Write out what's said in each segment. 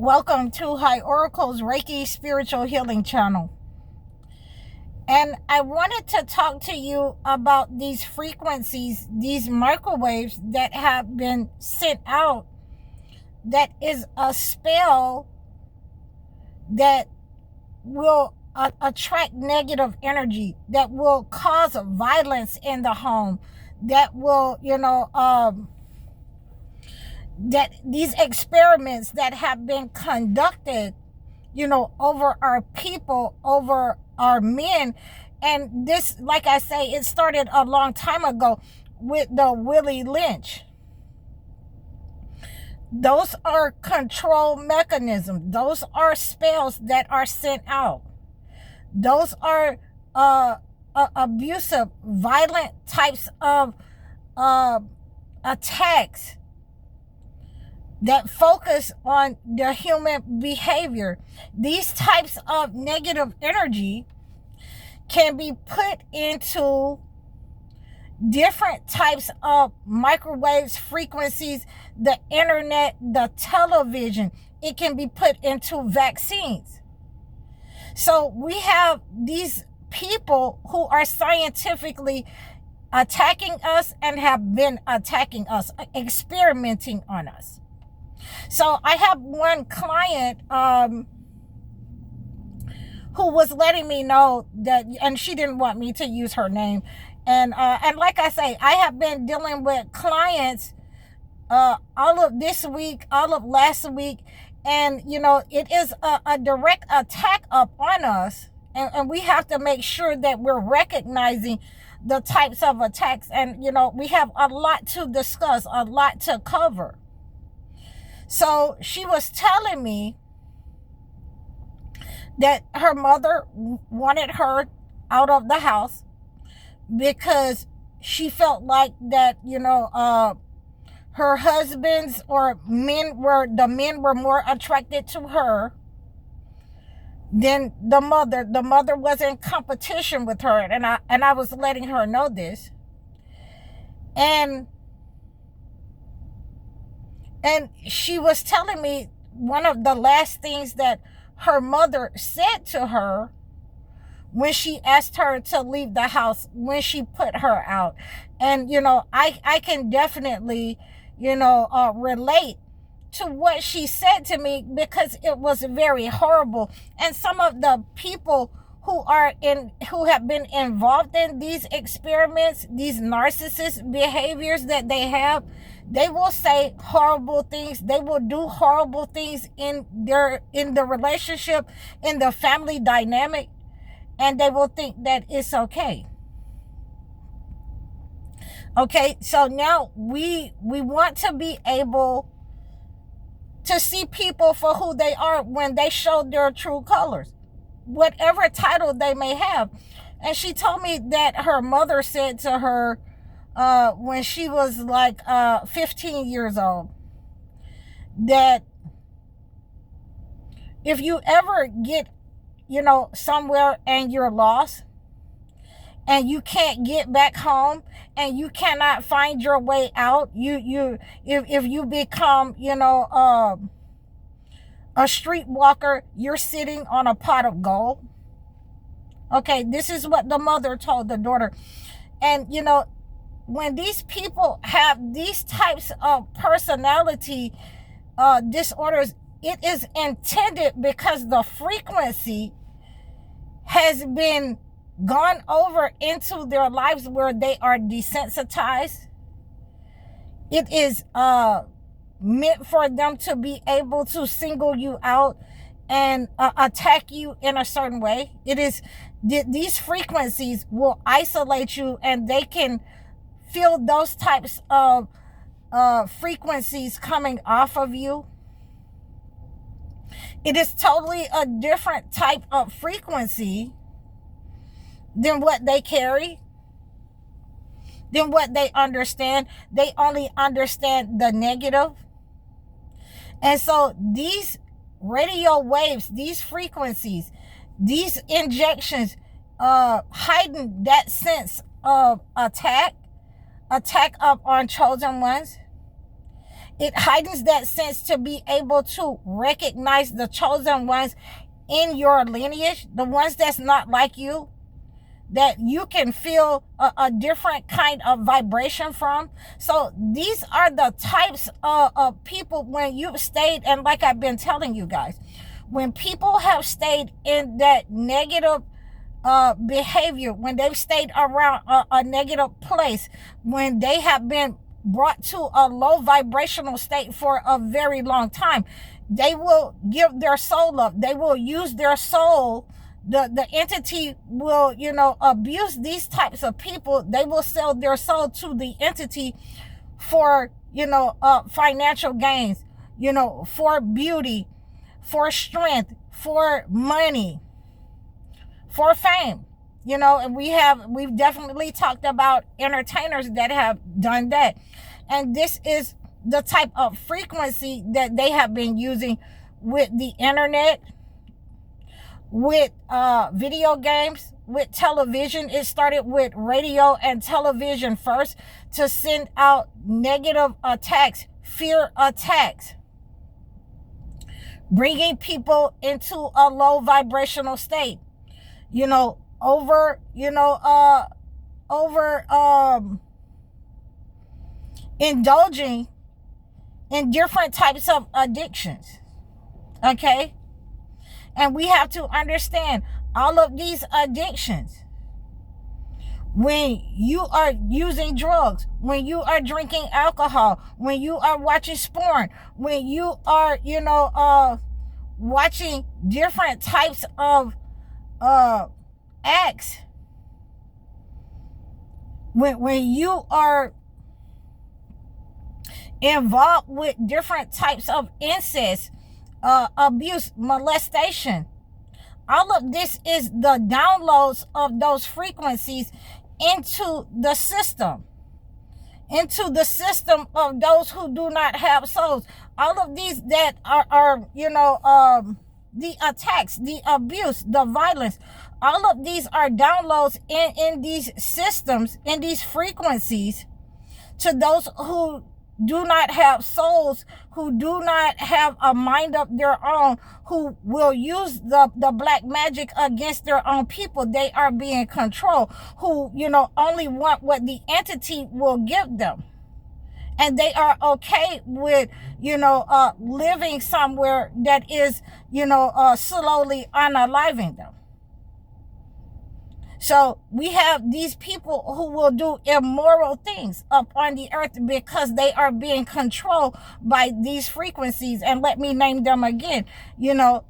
Welcome to High Oracle's Reiki Spiritual Healing Channel. And I wanted to talk to you about these frequencies, these microwaves that have been sent out. That is a spell that will attract negative energy, that will cause violence in the home, that will, that these experiments that have been conducted, over our people, over our men. And this, like I say, it started a long time ago with the Willie Lynch. Those are control mechanisms. Those are spells that are sent out. Those are abusive, violent types of attacks that focus on the human behavior. These types of negative energy can be put into different types of microwaves, frequencies, the internet, the television. It can be put into vaccines. So we have these people who are scientifically attacking us and have been attacking us, experimenting on us. So I have one client who was letting me know that, and she didn't want me to use her name. And like I say, I have been dealing with clients all of this week, all of last week. And, it is a direct attack upon us. And we have to make sure that we're recognizing the types of attacks. And, we have a lot to discuss, a lot to cover. So she was telling me that her mother wanted her out of the house because she felt like that, her husbands or the men were more attracted to her than the mother. The mother was in competition with her, and I was letting her know this. And she was telling me one of the last things that her mother said to her when she asked her to leave the house, when she put her out. And, I can definitely, relate to what she said to me, because it was very horrible. And some of the people who have been involved in these experiments, these narcissist behaviors that they have, they will say horrible things. They will do horrible things in the relationship, in the family dynamic, and they will think that it's okay. Okay, so now we want to be able to see people for who they are when they show their true colors, whatever title they may have. And she told me that her mother said to her when she was like 15 years old, that if you ever get, somewhere and you're lost and you can't get back home and you cannot find your way out, if you become, a streetwalker, you're sitting on a pot of gold. Okay, this is what the mother told the daughter. And, when these people have these types of personality disorders, it is intended because the frequency has been gone over into their lives where they are desensitized. It is meant for them to be able to single you out and attack you in a certain way. It is these frequencies will isolate you, and they can feel those types of frequencies coming off of you. It is totally a different type of frequency than what they carry, than what they understand. They only understand the negative. And so these radio waves, these frequencies, these injections, heighten that sense of attack up on chosen ones. It heightens that sense to be able to recognize the chosen ones in your lineage, the ones that's not like you, that you can feel a different kind of vibration from. So these are the types of people when you've stayed, and like I've been telling you guys, when people have stayed in that negative behavior, when they've stayed around a negative place, when they have been brought to a low vibrational state for a very long time, they will give their soul up. They will use their soul. The entity will, abuse these types of people. They will sell their soul to the entity for, financial gains, for beauty, for strength, for money, for fame. And we've definitely talked about entertainers that have done that. And this is the type of frequency that they have been using with the internet, with video games, with television. It started with radio and television first to send out negative attacks, fear attacks, bringing people into a low vibrational state, over indulging in different types of addictions. Okay? And we have to understand all of these addictions. When you are using drugs, when you are drinking alcohol, when you are watching porn, when you are, watching different types of acts, when you are involved with different types of incest, abuse, molestation, all of this is the downloads of those frequencies into the system of those who do not have souls. All of these that are the attacks, the abuse, the violence, all of these are downloads in these systems, in these frequencies, to those who do not have souls, who do not have a mind of their own, who will use the black magic against their own people. They are being controlled, who, only want what the entity will give them. And they are okay with, living somewhere that is, slowly unaliving them. So we have these people who will do immoral things up on the earth because they are being controlled by these frequencies. And let me name them again. The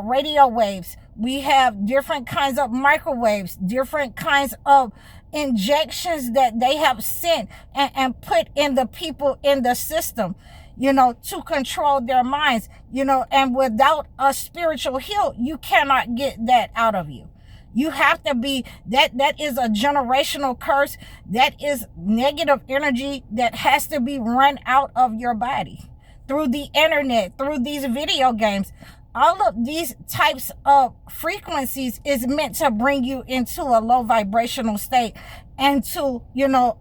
radio waves. We have different kinds of microwaves, different kinds of injections that they have sent and put in the people in the system, to control their minds, and without a spiritual heal, you cannot get that out of you. You have to be, that is a generational curse. That is negative energy that has to be run out of your body through the internet, through these video games. All of these types of frequencies is meant to bring you into a low vibrational state and to,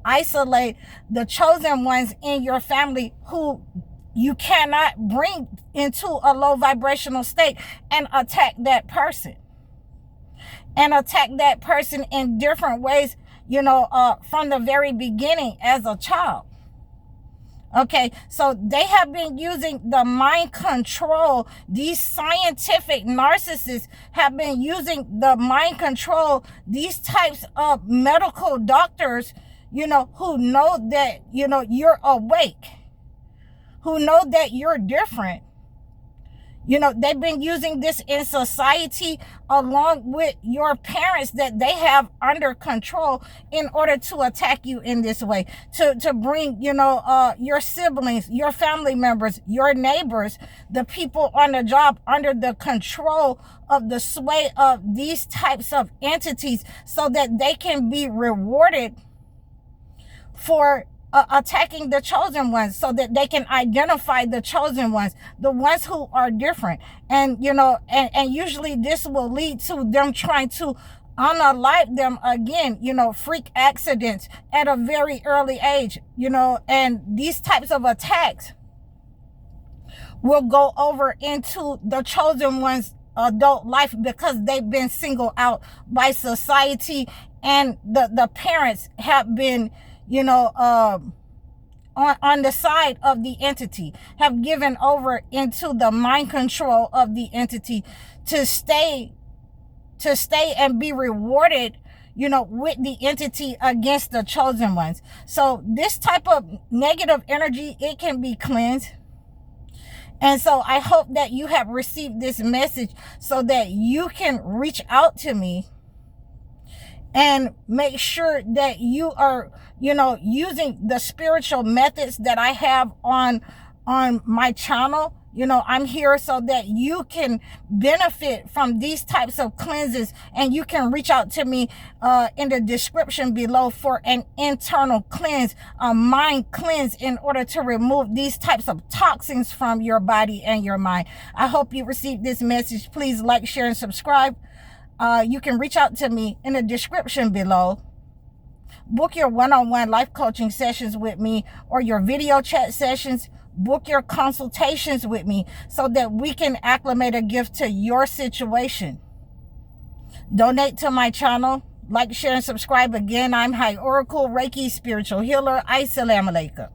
isolate the chosen ones in your family who you cannot bring into a low vibrational state and attack that person. And attack that person in different ways, from the very beginning as a child. Okay, so they have been using the mind control. These scientific narcissists have been using the mind control. These types of medical doctors, who know that, you're awake, who know that you're different. They've been using this in society along with your parents that they have under control in order to attack you in this way, to bring, your siblings, your family members, your neighbors, the people on the job under the control of the sway of these types of entities so that they can be rewarded for attacking the chosen ones, so that they can identify the chosen ones, the ones who are different. And, and usually this will lead to them trying to unalive them again, you know, freak accidents at a very early age, you know, and these types of attacks will go over into the chosen one's adult life because they've been singled out by society, and the parents have been, you know, on the side of the entity, have given over into the mind control of the entity to stay and be rewarded, you know, with the entity against the chosen ones. So this type of negative energy, it can be cleansed. And so I hope that you have received this message so that you can reach out to me and make sure that you are, you know, using the spiritual methods that I have on my channel. You know, I'm here so that you can benefit from these types of cleanses, and you can reach out to me in the description below for an internal cleanse, a mind cleanse, in order to remove these types of toxins from your body and your mind. I hope you received this message. Please like, share, and subscribe. You can reach out to me in the description below. Book your one-on-one life coaching sessions with me, or your video chat sessions. Book your consultations with me so that we can acclimate a gift to your situation. Donate to my channel. Like, share, and subscribe. Again, I'm High Oracle Reiki Spiritual Healer. Assalamu alaikum.